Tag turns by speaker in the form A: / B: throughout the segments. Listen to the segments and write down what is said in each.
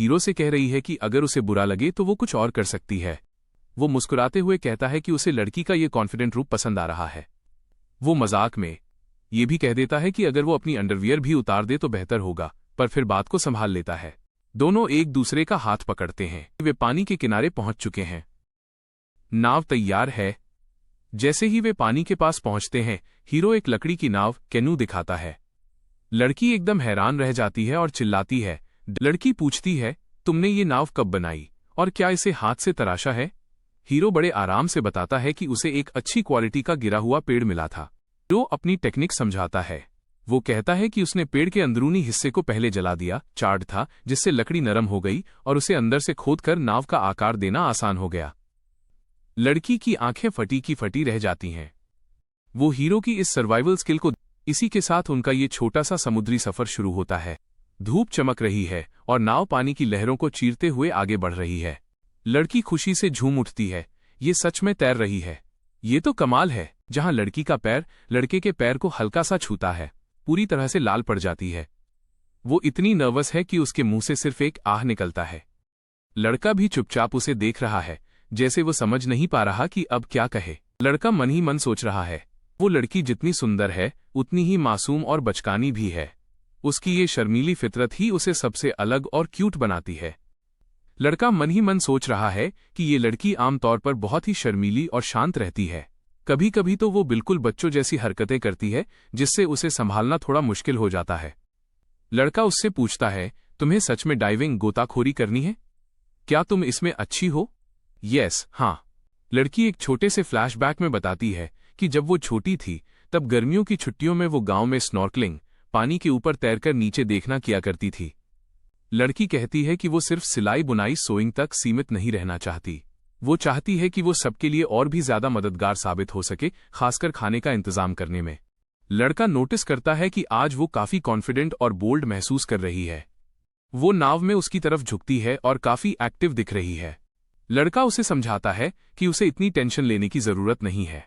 A: Hero से कह रही है कि अगर उसे बुरा लगे तो वो कुछ और कर सकती है। वो मुस्कुराते हुए कहता है कि उसे लड़की का ये कॉन्फिडेंट रूप पसंद आ रहा है। वो मजाक में ये भी कह देता है कि अगर वो अपनी अंडरवियर भी उतार दे तो बेहतर होगा, पर फिर बात को संभाल लेता है। दोनों एक दूसरे का हाथ पकड़ते हैं। वे पानी के किनारे पहुंच चुके हैं। नाव तैयार है। जैसे ही वे पानी के पास पहुंचते हैं, हीरो एक लकड़ी की नाव कैनू दिखाता है। लड़की एकदम हैरान रह जाती है और चिल्लाती है। लड़की पूछती है, तुमने ये नाव कब बनाई और क्या इसे हाथ से तराशा है? हीरो बड़े आराम से बताता है कि उसे एक अच्छी क्वालिटी का गिरा हुआ पेड़ मिला था। हीरो अपनी टेक्निक समझाता है। वो कहता है कि उसने पेड़ के अंदरूनी हिस्से को पहले जला दिया, चार्ड था, जिससे लकड़ी नरम हो गई और उसे अंदर से खोदकर नाव का आकार देना आसान हो गया। लड़की की आंखें फटी की फटी रह जाती हैं। वो हीरो की इस सर्वाइवल स्किल को इसी के साथ उनका ये छोटा सा समुद्री सफर शुरू होता है। धूप चमक रही है और नाव पानी की लहरों को चीरते हुए आगे बढ़ रही है। लड़की खुशी से झूम उठती है। ये सच में तैर रही है। ये तो कमाल है। जहां लड़की का पैर लड़के के पैर को हल्का सा छूता है, पूरी तरह से लाल पड़ जाती है। वो इतनी नर्वस है कि उसके मुंह से सिर्फ एक आह निकलता है। लड़का भी चुपचाप उसे देख रहा है, जैसे वो समझ नहीं पा रहा कि अब क्या कहे। लड़का मन ही मन सोच रहा है, वो लड़की जितनी सुंदर है उतनी ही मासूम और बचकानी भी है। उसकी ये शर्मीली फितरत ही उसे सबसे अलग और क्यूट बनाती है। लड़का मन ही मन सोच रहा है कि ये लड़की आमतौर पर बहुत ही शर्मीली और शांत रहती है। कभी कभी तो वो बिल्कुल बच्चों जैसी हरकतें करती है, जिससे उसे संभालना थोड़ा मुश्किल हो जाता है। लड़का उससे पूछता है, तुम्हें सच में डाइविंग गोताखोरी करनी है? क्या तुम इसमें अच्छी हो? यस, हाँ। लड़की एक छोटे से फ्लैशबैक में बताती है कि जब वो छोटी थी तब गर्मियों की छुट्टियों में वो गांव में स्नॉर्कलिंग, पानी के ऊपर तैरकर नीचे देखना किया करती थी। लड़की कहती है कि वो सिर्फ सिलाई बुनाई सोइंग तक सीमित नहीं रहना चाहती। वो चाहती है कि वो सबके लिए और भी ज्यादा मददगार साबित हो सके, खासकर खाने का इंतजाम करने में। लड़का नोटिस करता है कि आज वो काफी कॉन्फिडेंट और बोल्ड महसूस कर रही है। वो नाव में उसकी तरफ झुकती है और काफी एक्टिव दिख रही है। लड़का उसे समझाता है कि उसे इतनी टेंशन लेने की जरूरत नहीं है।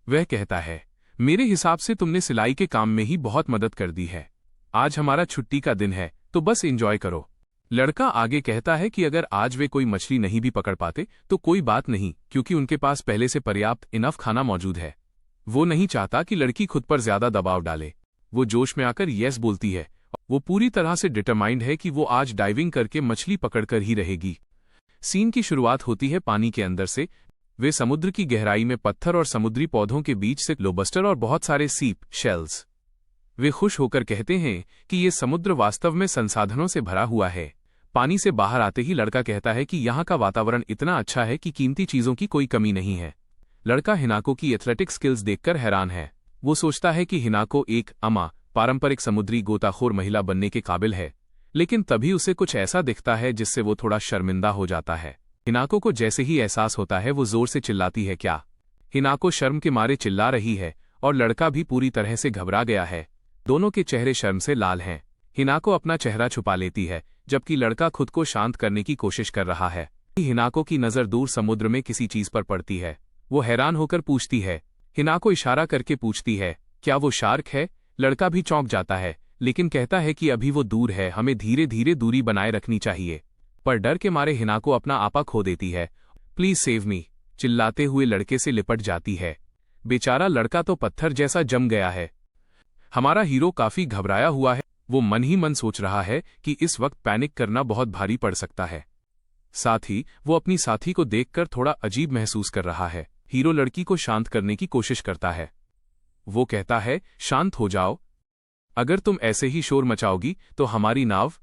A: वह कहता है, मेरे हिसाब से तुमने सिलाई के काम में ही बहुत मदद कर दी है। आज हमारा छुट्टी का दिन है, तो बस एंजॉय करो। लड़का आगे कहता है कि अगर आज वे कोई मछली नहीं भी पकड़ पाते तो कोई बात नहीं, क्योंकि उनके पास पहले से पर्याप्त इनफ खाना मौजूद है। वो नहीं चाहता कि लड़की खुद पर ज्यादा दबाव डाले। वो जोश में आकर यस बोलती है। वो पूरी तरह से डिटरमाइंड है कि वो आज डाइविंग करके मछली पकड़कर ही रहेगी। सीन की शुरुआत होती है पानी के अंदर से। वे समुद्र की गहराई में पत्थर और समुद्री पौधों के बीच से लोबस्टर और बहुत सारे सीप शेल्स। वे खुश होकर कहते हैं कि ये समुद्र वास्तव में संसाधनों से भरा हुआ है। पानी से बाहर आते ही लड़का कहता है कि यहाँ का वातावरण इतना अच्छा है कि कीमती चीजों की कोई कमी नहीं है। लड़का हिनाको की एथलेटिक स्किल्स देखकर हैरान है। वो सोचता है कि हिनाको एक पारंपरिक समुद्री गोताखोर महिला बनने के काबिल है, लेकिन तभी उसे कुछ ऐसा दिखता है जिससे वो थोड़ा शर्मिंदा हो जाता है। हिनाको को जैसे ही एहसास होता है वो जोर से चिल्लाती है, क्या? हिनाको शर्म के मारे चिल्ला रही है और लड़का भी पूरी तरह से घबरा गया है। दोनों के चेहरे शर्म से लाल हैं। हिनाको अपना चेहरा छुपा लेती है, जबकि लड़का खुद को शांत करने की कोशिश कर रहा है। हिनाको की नजर दूर समुद्र में किसी चीज पर पड़ती है। वो हैरान होकर पूछती है। हिनाको इशारा करके पूछती है, क्या वो शार्क है? लड़का भी चौंक जाता है, लेकिन कहता है कि अभी वो दूर है, हमें धीरे धीरे दूरी बनाए रखनी चाहिए। पर डर के मारे हिनाको अपना आपा खो देती है। प्लीज सेव मी चिल्लाते हुए लड़के से लिपट जाती है। बेचारा लड़का तो पत्थर जैसा जम गया है। हमारा हीरो काफी घबराया हुआ है। वो मन ही मन सोच रहा है कि इस वक्त पैनिक करना बहुत भारी पड़ सकता है। साथ ही वो अपनी साथी को देखकर थोड़ा अजीब महसूस कर रहा है। हीरो लड़की को शांत करने की कोशिश करता है। वो कहता है, शांत हो जाओ, अगर तुम ऐसे ही शोर मचाओगी तो हमारी नाव।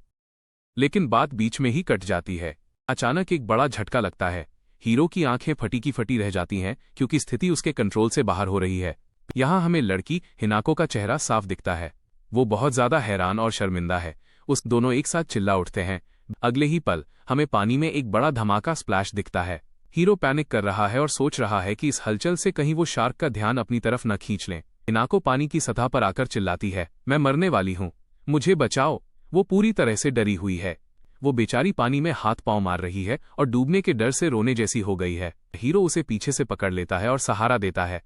A: लेकिन बात बीच में ही कट जाती है। अचानक एक बड़ा झटका लगता है। हीरो की आंखें फटी की फटी रह जाती हैं, क्योंकि स्थिति उसके कंट्रोल से बाहर हो रही है। यहाँ हमें लड़की हिनाको का चेहरा साफ दिखता है। वो बहुत ज्यादा हैरान और शर्मिंदा है। उस दोनों एक साथ चिल्ला उठते हैं। अगले ही पल हमें पानी में एक बड़ा धमाका स्प्लैश दिखता है। हीरो पैनिक कर रहा है और सोच रहा है कि इस हलचल से कहीं वो शार्क का ध्यान अपनी तरफ न खींच लें। हिनाको पानी की सतह पर आकर चिल्लाती है, मैं मरने वाली हूँ, मुझे बचाओ। वो पूरी तरह से डरी हुई है। वो बेचारी पानी में हाथ पांव मार रही है और डूबने के डर से रोने जैसी हो गई है। हीरो उसे पीछे से पकड़ लेता है और सहारा देता है।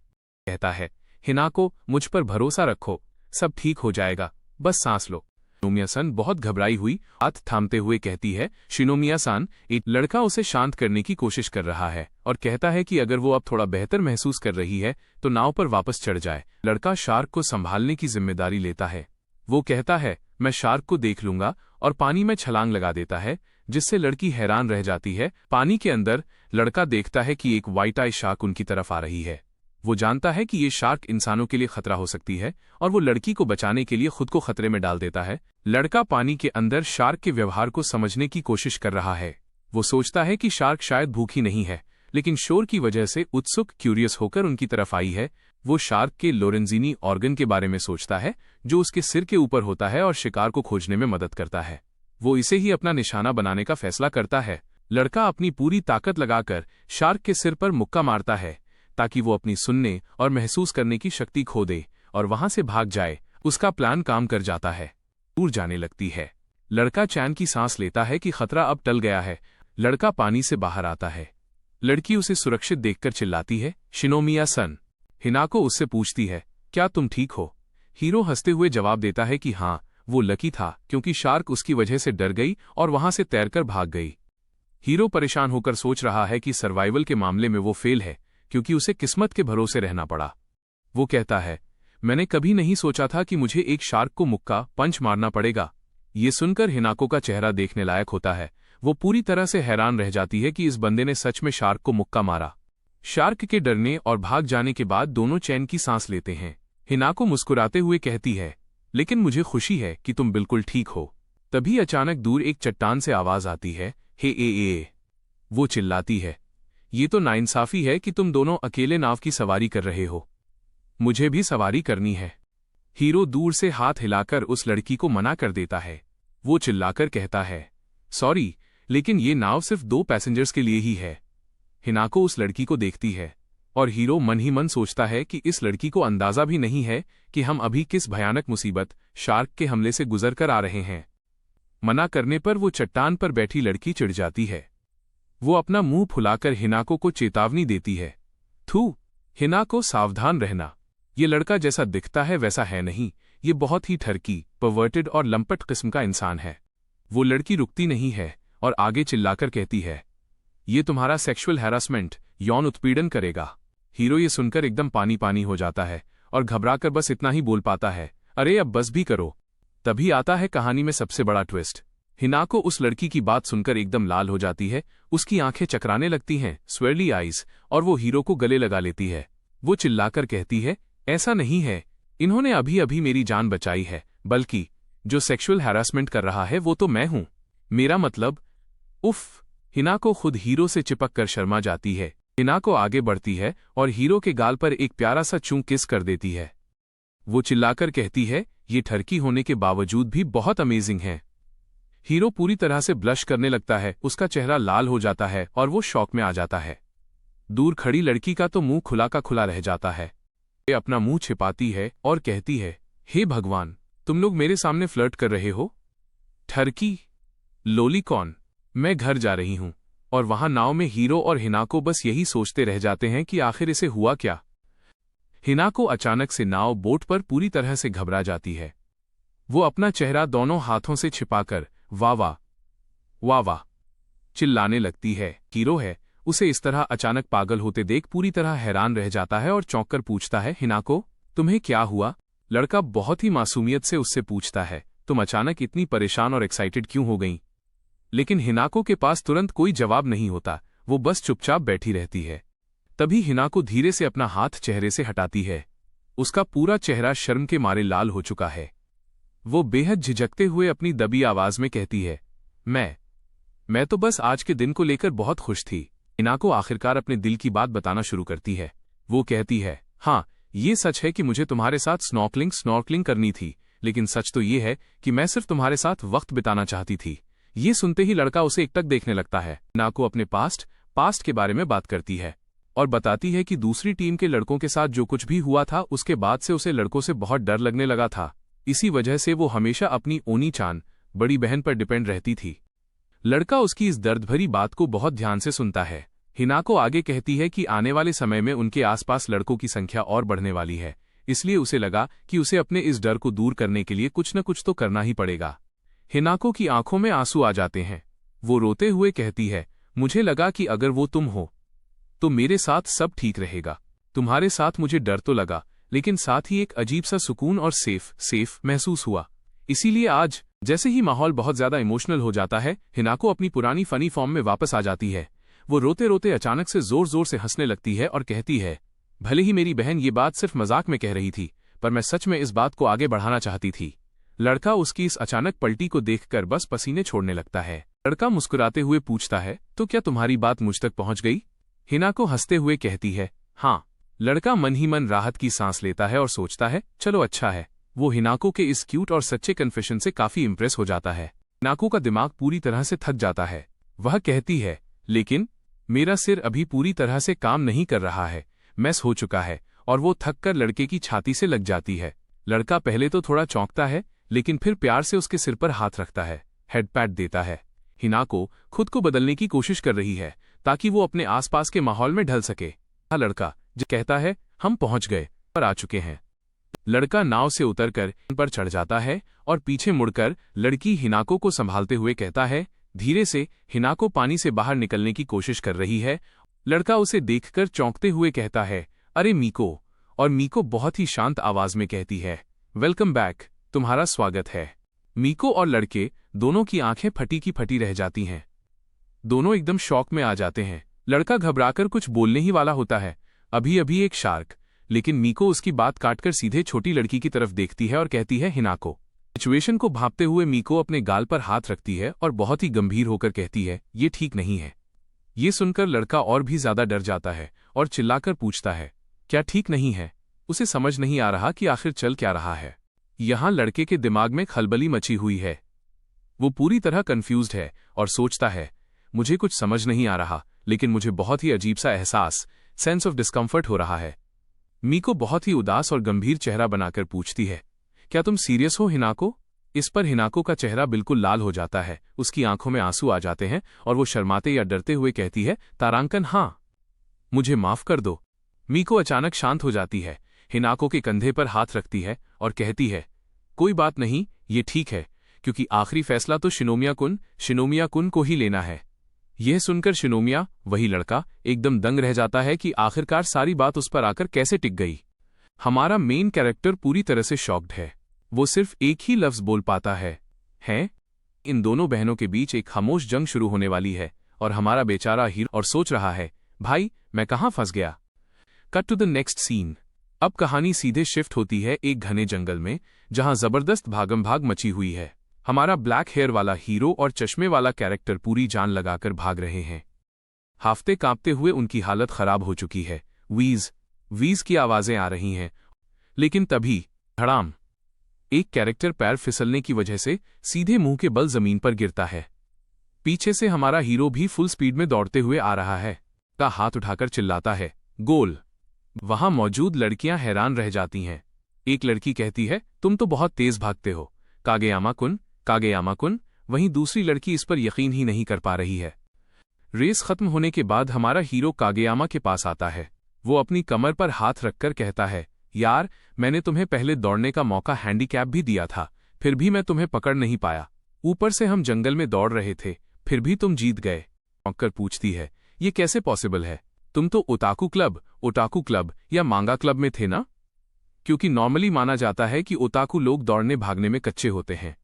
A: कहता है, हिनाको, मुझ पर भरोसा रखो, सब ठीक हो जाएगा, बस सांस लो। शिनोमिया-सान बहुत घबराई हुई हाथ थामते हुए कहती है, शिनोमिया-सान, एक लड़का उसे शांत करने की कोशिश कर रहा है और कहता है कि अगर वो अब थोड़ा बेहतर महसूस कर रही है तो नाव पर वापस चढ़ जाए। लड़का शार्क को संभालने की जिम्मेदारी लेता है। वो कहता है, मैं शार्क को देख लूंगा, और पानी में छलांग लगा देता है, जिससे लड़की हैरान रह जाती है। पानी के अंदर लड़का देखता है कि एक व्हाइट आई शार्क उनकी तरफ आ रही है। वो जानता है कि ये शार्क इंसानों के लिए खतरा हो सकती है और वो लड़की को बचाने के लिए खुद को खतरे में डाल देता है। लड़का पानी के अंदर शार्क के व्यवहार को समझने की कोशिश कर रहा है। वो सोचता है कि शार्क शायद भूखी नहीं है, लेकिन शोर की वजह से उत्सुक क्यूरियस होकर उनकी तरफ आई है। वो शार्क के लोरेंजीनी ऑर्गन के बारे में सोचता है, जो उसके सिर के ऊपर होता है और शिकार को खोजने में मदद करता है। वो इसे ही अपना निशाना बनाने का फैसला करता है। लड़का अपनी पूरी ताकत लगाकर शार्क के सिर पर मुक्का मारता है ताकि वो अपनी सुनने और महसूस करने की शक्ति खो दे और वहां से भाग जाए। उसका प्लान काम कर जाता है। दूर जाने लगती है। लड़का चैन की सांस लेता है कि खतरा अब टल गया है। लड़का पानी से बाहर आता है। लड़की उसे सुरक्षित देखकर चिल्लाती है, शिनोमिया-सन। हिनाको उससे पूछती है, क्या तुम ठीक हो? हीरो हंसते हुए जवाब देता है कि हाँ, वो लकी था क्योंकि शार्क उसकी वजह से डर गई और वहां से तैरकर भाग गई। हीरो परेशान होकर सोच रहा है कि सर्वाइवल के मामले में वो फेल है क्योंकि उसे किस्मत के भरोसे रहना पड़ा। वो कहता है, मैंने कभी नहीं सोचा था कि मुझे एक शार्क को मुक्का पंच मारना पड़ेगा। ये सुनकर हिनाको का चेहरा देखने लायक होता है। वो पूरी तरह से हैरान रह जाती है कि इस बंदे ने सच में शार्क को मुक्का मारा। शार्क के डरने और भाग जाने के बाद दोनों चैन की सांस लेते हैं। हिनाको मुस्कुराते हुए कहती है, लेकिन मुझे खुशी है कि तुम बिल्कुल ठीक हो। तभी अचानक दूर एक चट्टान से आवाज आती है, हे ए। वो चिल्लाती है, ये तो नाइंसाफी है कि तुम दोनों अकेले नाव की सवारी कर रहे हो। मुझे भी सवारी करनी है। हीरो दूर से हाथ हिलाकर उस लड़की को मना कर देता है। वो चिल्लाकर कहता है, सॉरी, लेकिन ये नाव सिर्फ 2 पैसेंजर्स के लिए ही है। हिनाको उस लड़की को देखती है और हीरो मन ही मन सोचता है कि इस लड़की को अंदाजा भी नहीं है कि हम अभी किस भयानक मुसीबत, शार्क के हमले से गुजर कर आ रहे हैं। मना करने पर वो चट्टान पर बैठी लड़की चिढ़ जाती है। वो अपना मुंह फुलाकर हिनाको को चेतावनी देती है, थू, हिनाको सावधान रहना। ये लड़का जैसा दिखता है वैसा है नहीं। ये बहुत ही ठरकी, परवर्टेड और लंपट किस्म का इंसान है। वो लड़की रुकती नहीं है और आगे चिल्लाकर कहती है, ये तुम्हारा सेक्सुअल हैरासमेंट, यौन उत्पीड़न करेगा। हीरो ये सुनकर एकदम पानी पानी हो जाता है और घबराकर बस इतना ही बोल पाता है, अरे अब बस भी करो। तभी आता है कहानी में सबसे बड़ा ट्विस्ट। हिनाको उस लड़की की बात सुनकर एकदम लाल हो जाती है। उसकी आंखें चकराने लगती हैं, स्वेरली आईज, और वो हीरो को गले लगा लेती है। वो चिल्लाकर कहती है, ऐसा नहीं है, इन्होंने अभी अभी मेरी जान बचाई है, बल्कि जो सेक्सुअल हैरासमेंट कर रहा है वो तो मैं हूं। मेरा मतलब, उफ। हिनाको खुद हीरो से चिपक कर शर्मा जाती है। हिनाको आगे बढ़ती है और हीरो के गाल पर एक प्यारा सा चूं किस कर देती है। वो चिल्लाकर कहती है, ये ठरकी होने के बावजूद भी बहुत अमेजिंग है। हीरो पूरी तरह से ब्लश करने लगता है। उसका चेहरा लाल हो जाता है और वो शॉक में आ जाता है। दूर खड़ी लड़की का तो मुंह खुला का खुला रह जाता है। ये अपना मुंह छिपाती है और कहती है, हे भगवान, तुम लोग मेरे सामने फ्लर्ट कर रहे हो? ठरकी, लोलीकॉन। मैं घर जा रही हूं। और वहां नाव में हीरो और हिनाको बस यही सोचते रह जाते हैं कि आखिर इसे हुआ क्या। हिनाको अचानक से नाव बोट पर पूरी तरह से घबरा जाती है। वो अपना चेहरा दोनों हाथों से छिपाकर वाह वाह वाह वाह चिल्लाने लगती है। हीरो है, उसे इस तरह अचानक पागल होते देख पूरी तरह हैरान रह जाता है और चौंक कर पूछता है, हिनाको, तुम्हें क्या हुआ? लड़का बहुत ही मासूमियत से उससे पूछता है, तुम अचानक इतनी परेशान और एक्साइटेड क्यों हो गई? लेकिन हिनाको के पास तुरंत कोई जवाब नहीं होता। वो बस चुपचाप बैठी रहती है। तभी हिनाको धीरे से अपना हाथ चेहरे से हटाती है। उसका पूरा चेहरा शर्म के मारे लाल हो चुका है। वो बेहद झिझकते हुए अपनी दबी आवाज में कहती है, मैं तो बस आज के दिन को लेकर बहुत खुश थी। हिनाको आखिरकार अपने दिल की बात बताना शुरू करती है। वो कहती है, हाँ, ये सच है कि मुझे तुम्हारे साथ स्नॉर्कलिंग करनी थी, लेकिन सच तो ये है कि मैं सिर्फ तुम्हारे साथ वक्त बिताना चाहती थी। ये सुनते ही लड़का उसे एकटक देखने लगता है। हिनाको अपने पास्ट के बारे में बात करती है और बताती है कि दूसरी टीम के लड़कों के साथ जो कुछ भी हुआ था उसके बाद से उसे लड़कों से बहुत डर लगने लगा था। इसी वजह से वो हमेशा अपनी ओनी-चान, बड़ी बहन पर डिपेंड रहती थी। लड़का उसकी इस दर्द भरी बात को बहुत ध्यान से सुनता है। हिनाको आगे कहती है कि आने वाले समय में उनके आसपास लड़कों की संख्या और बढ़ने वाली है, इसलिए उसे लगा कि उसे अपने इस डर को दूर करने के लिए कुछ न कुछ तो करना ही पड़ेगा। हिनाको की आंखों में आंसू आ जाते हैं। वो रोते हुए कहती है, मुझे लगा कि अगर वो तुम हो तो मेरे साथ सब ठीक रहेगा। तुम्हारे साथ मुझे डर तो लगा, लेकिन साथ ही एक अजीब सा सुकून और सेफ महसूस हुआ। इसीलिए आज जैसे ही माहौल बहुत ज्यादा इमोशनल हो जाता है, हिनाको अपनी पुरानी फनी फॉर्म में वापस आ जाती है। वो रोते रोते अचानक से जोर जोर से हंसने लगती है और कहती है, भले ही मेरी बहन ये बात सिर्फ मजाक में कह रही थी, पर मैं सच में इस बात को आगे बढ़ाना चाहती थी। लड़का उसकी इस अचानक पलटी को देखकर बस पसीने छोड़ने लगता है। लड़का मुस्कुराते हुए पूछता है, तो क्या तुम्हारी बात मुझ तक पहुंच गई? हिनाको हंसते हुए कहती है, हाँ। लड़का मन ही मन राहत की सांस लेता है और सोचता है, चलो अच्छा है। वो हिनाको के इस क्यूट और सच्चे कन्फेशन से काफी इम्प्रेस हो जाता है। हिनाको का दिमाग पूरी तरह से थक जाता है। वह कहती है, लेकिन मेरा सिर अभी पूरी तरह से काम नहीं कर रहा है, मैस हो चुका है। और वो थक कर लड़के की छाती से लग जाती है। लड़का पहले तो थोड़ा चौंकता है, लेकिन फिर प्यार से उसके सिर पर हाथ रखता है, हेड पैट देता है। हिनाको खुद को बदलने की कोशिश कर रही है ताकि वो अपने आसपास के माहौल में ढल सके। लड़का जो कहता है, हम पहुंच गए, पर आ चुके हैं। लड़का नाव से उतरकर पर चढ़ जाता है और पीछे मुड़कर लड़की हिनाको को संभालते हुए कहता है, धीरे से। हिनाको पानी से बाहर निकलने की कोशिश कर रही है। लड़का उसे देखकर चौंकते हुए कहता है, अरे मीको। और मीको बहुत ही शांत आवाज में कहती है, वेलकम बैक, तुम्हारा स्वागत है। मीको और लड़के दोनों की आंखें फटी की फटी रह जाती हैं। दोनों एकदम शॉक में आ जाते हैं। लड़का घबराकर कुछ बोलने ही वाला होता है, अभी अभी एक शार्क। लेकिन मीको उसकी बात काटकर सीधे छोटी लड़की की तरफ देखती है और कहती है, हिनाको। सिचुएशन को भांपते हुए मीको अपने गाल पर हाथ रखती है और बहुत ही गंभीर होकर कहती है, ये ठीक नहीं है। ये सुनकर लड़का और भी ज्यादा डर जाता है और चिल्लाकर पूछता है, क्या ठीक नहीं है? उसे समझ नहीं आ रहा कि आखिर चल क्या रहा है। यहां लड़के के दिमाग में खलबली मची हुई है। वो पूरी तरह कंफ्यूज्ड है और सोचता है, मुझे कुछ समझ नहीं आ रहा, लेकिन मुझे बहुत ही अजीब सा एहसास, सेंस ऑफ डिस्कम्फर्ट हो रहा है। मीको बहुत ही उदास और गंभीर चेहरा बनाकर पूछती है, क्या तुम सीरियस हो हिनाको? इस पर हिनाको का चेहरा बिल्कुल लाल हो जाता है, उसकी आंखों में आंसू आ जाते हैं और वो शर्माते या डरते हुए कहती है, तारांकन हाँ, मुझे माफ कर दो। मीको अचानक शांत हो जाती है, हिनाको के कंधे पर हाथ रखती है और कहती है, कोई बात नहीं, ये ठीक है, क्योंकि आखिरी फैसला तो शिनोमिया कुन को ही लेना है। यह सुनकर शिनोमिया, वही लड़का, एकदम दंग रह जाता है कि आखिरकार सारी बात उस पर आकर कैसे टिक गई। हमारा मेन कैरेक्टर पूरी तरह से शॉक्ड है। वो सिर्फ एक ही लफ्ज बोल पाता है, हैं? इन दोनों बहनों के बीच एक खामोश जंग शुरू होने वाली है और हमारा बेचारा हीरो और सोच रहा है, भाई मैं कहां फंस गया। Cut to the next scene. अब कहानी सीधे शिफ्ट होती है एक घने जंगल में, जहां जबरदस्त भागम भाग मची हुई है। हमारा ब्लैक हेयर वाला हीरो और चश्मे वाला कैरेक्टर पूरी जान लगाकर भाग रहे हैं। हाफते कांपते हुए उनकी हालत खराब हो चुकी है। वीज की आवाजें आ रही हैं। लेकिन तभी धड़ाम, एक कैरेक्टर पैर फिसलने की वजह से सीधे मुंह के बल जमीन पर गिरता है। पीछे से हमारा हीरो भी फुल स्पीड में दौड़ते हुए आ रहा है। का हाथ उठाकर चिल्लाता है, गोल। वहां मौजूद लड़कियां हैरान रह जाती हैं। एक लड़की कहती है, तुम तो बहुत तेज भागते हो, कागेयामा कुन। वहीं दूसरी लड़की इस पर यकीन ही नहीं कर पा रही है। रेस खत्म होने के बाद हमारा हीरो कागेयामा के पास आता है। वो अपनी कमर पर हाथ रखकर कहता है, यार मैंने तुम्हें पहले दौड़ने का मौका हैंडीकैप भी दिया था, फिर भी मैं तुम्हें पकड़ नहीं पाया। ऊपर से हम जंगल में दौड़ रहे थे, फिर भी तुम जीत गए। चौंककर पूछती है, ये कैसे पॉसिबल है? तुम तो ओटाकू क्लब या मांगा क्लब में थे ना? क्योंकि नॉर्मली माना जाता है कि ओताकू लोग दौड़ने भागने में कच्चे होते हैं।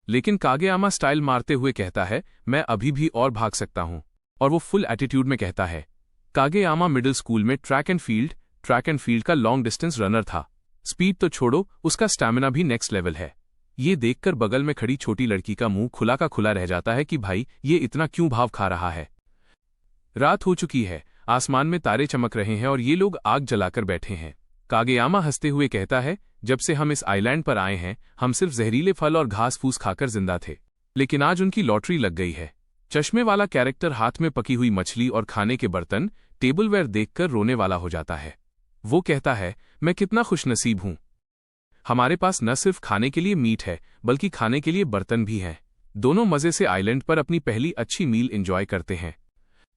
A: लेकिन कागेयामा स्टाइल मारते हुए कहता है, मैं अभी भी और भाग सकता हूं। और वो फुल एटीट्यूड में कहता है। कागेयामा मिडिल स्कूल में ट्रैक एंड फील्ड का लॉन्ग डिस्टेंस रनर था। स्पीड तो छोड़ो, उसका स्टैमिना भी नेक्स्ट लेवल है। ये देखकर बगल में खड़ी छोटी लड़की का मुंह खुला का खुला रह जाता है कि भाई ये इतना क्यों भाव खा रहा है। रात हो चुकी है, आसमान में तारे चमक रहे हैं और ये लोग आग जलाकर बैठे हैं। कागेयामा हंसते हुए कहता है, जब से हम इस आइलैंड पर आए हैं, हम सिर्फ जहरीले फल और घास फूस खाकर जिंदा थे, लेकिन आज उनकी लॉटरी लग गई है। चश्मे वाला कैरेक्टर हाथ में पकी हुई मछली और खाने के बर्तन, टेबलवेयर देखकर रोने वाला हो जाता है। वो कहता है, मैं कितना खुशनसीब हूं। हमारे पास न सिर्फ खाने के लिए मीट है, बल्कि खाने के लिए बर्तन भी हैं। दोनों मजे से आइलैंड पर अपनी पहली अच्छी मील एंजॉय करते हैं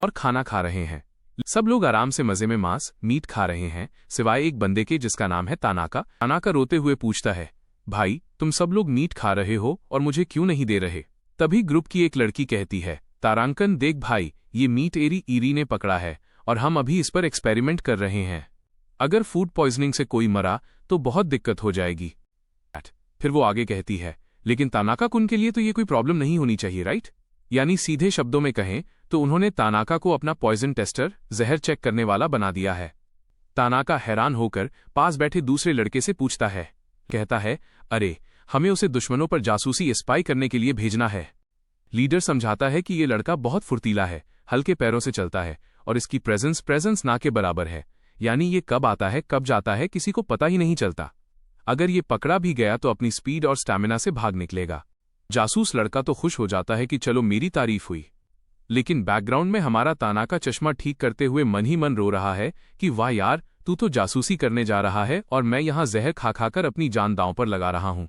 A: और खाना खा रहे हैं। सब लोग आराम से मजे में मांस मीट खा रहे हैं, सिवाय एक बंदे के जिसका नाम है तानाका। तानाका रोते हुए पूछता है, भाई तुम सब लोग मीट खा रहे हो और मुझे क्यों नहीं दे रहे? तभी ग्रुप की एक लड़की कहती है, तारांकन देख भाई, ये मीट ईरी ने पकड़ा है और हम अभी इस पर एक्सपेरिमेंट कर रहे हैं। अगर फूड पॉइजनिंग से कोई मरा तो बहुत दिक्कत हो जाएगी। फिर वो आगे कहती है, लेकिन तानाका कुन के लिए तो ये कोई प्रॉब्लम नहीं होनी चाहिए, राइट? यानी सीधे शब्दों में कहें तो उन्होंने तानाका को अपना पॉइजन टेस्टर, जहर चेक करने वाला बना दिया है। तानाका हैरान होकर पास बैठे दूसरे लड़के से पूछता है, कहता है, अरे हमें उसे दुश्मनों पर जासूसी स्पाई करने के लिए भेजना है। लीडर समझाता है कि ये लड़का बहुत फुर्तीला है, हल्के पैरों से चलता है और इसकी प्रेजेंस ना के बराबर है, यानी ये कब आता है कब जाता है किसी को पता ही नहीं चलता। अगर ये पकड़ा भी गया तो अपनी स्पीड और स्टैमिना से भाग निकलेगा। जासूस लड़का तो खुश हो जाता है कि चलो मेरी तारीफ हुई, लेकिन बैकग्राउंड में हमारा तानाका चश्मा ठीक करते हुए मन ही मन रो रहा है कि वाह यार, तू तो जासूसी करने जा रहा है और मैं यहां जहर खा खाकर अपनी जान दांव पर लगा रहा हूं।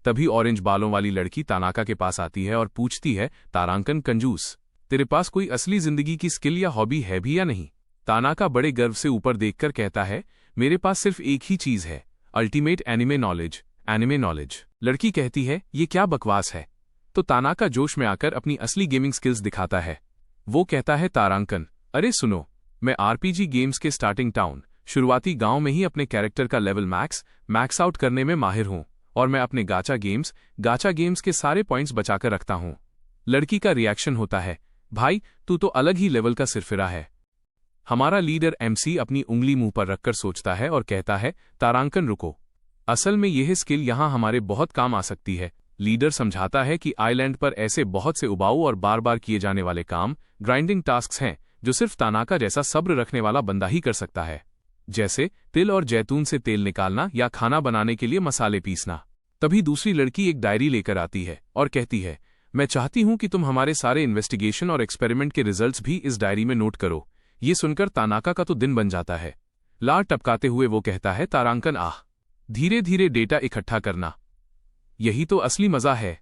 A: तभी ऑरेंज बालों वाली लड़की तानाका के पास आती है और पूछती है, तारांकन कंजूस, तेरे पास कोई असली जिंदगी की स्किल या हॉबी है भी या नहीं? तानाका बड़े गर्व से ऊपर देखकर कहता है, मेरे पास सिर्फ एक ही चीज है, अल्टीमेट एनिमे नॉलेज। लड़की कहती है, ये क्या बकवास है? तो तानाका जोश में आकर अपनी असली गेमिंग स्किल्स दिखाता है। वो कहता है, तारांकन अरे सुनो, मैं आरपीजी गेम्स के स्टार्टिंग टाउन शुरुआती गांव में ही अपने कैरेक्टर का लेवल मैक्स आउट करने में माहिर हूं और मैं अपने गाचा गेम्स के सारे पॉइंट्स बचाकर रखता हूं। लड़की का रिएक्शन होता है, भाई तू तो अलग ही लेवल का सिरफिरा है। हमारा लीडर एमसी अपनी उंगली मुंह पर रखकर सोचता है और कहता है, तारांकन रुको, असल में यह स्किल यहां हमारे बहुत काम आ सकती है। लीडर समझाता है कि आइलैंड पर ऐसे बहुत से उबाऊ और बार बार किए जाने वाले काम, ग्राइंडिंग टास्क्स हैं जो सिर्फ तानाका जैसा सब्र रखने वाला बंदा ही कर सकता है, जैसे तिल और जैतून से तेल निकालना या खाना बनाने के लिए मसाले पीसना। तभी दूसरी लड़की एक डायरी लेकर आती है और कहती है, मैं चाहती हूं कि तुम हमारे सारे इन्वेस्टिगेशन और एक्सपेरिमेंट के रिजल्ट्स भी इस डायरी में नोट करो। ये सुनकर तानाका का तो दिन बन जाता है। लार टपकाते हुए वो कहता है, तारांकन धीरे धीरे डेटा इकट्ठा करना, यही तो असली मजा है।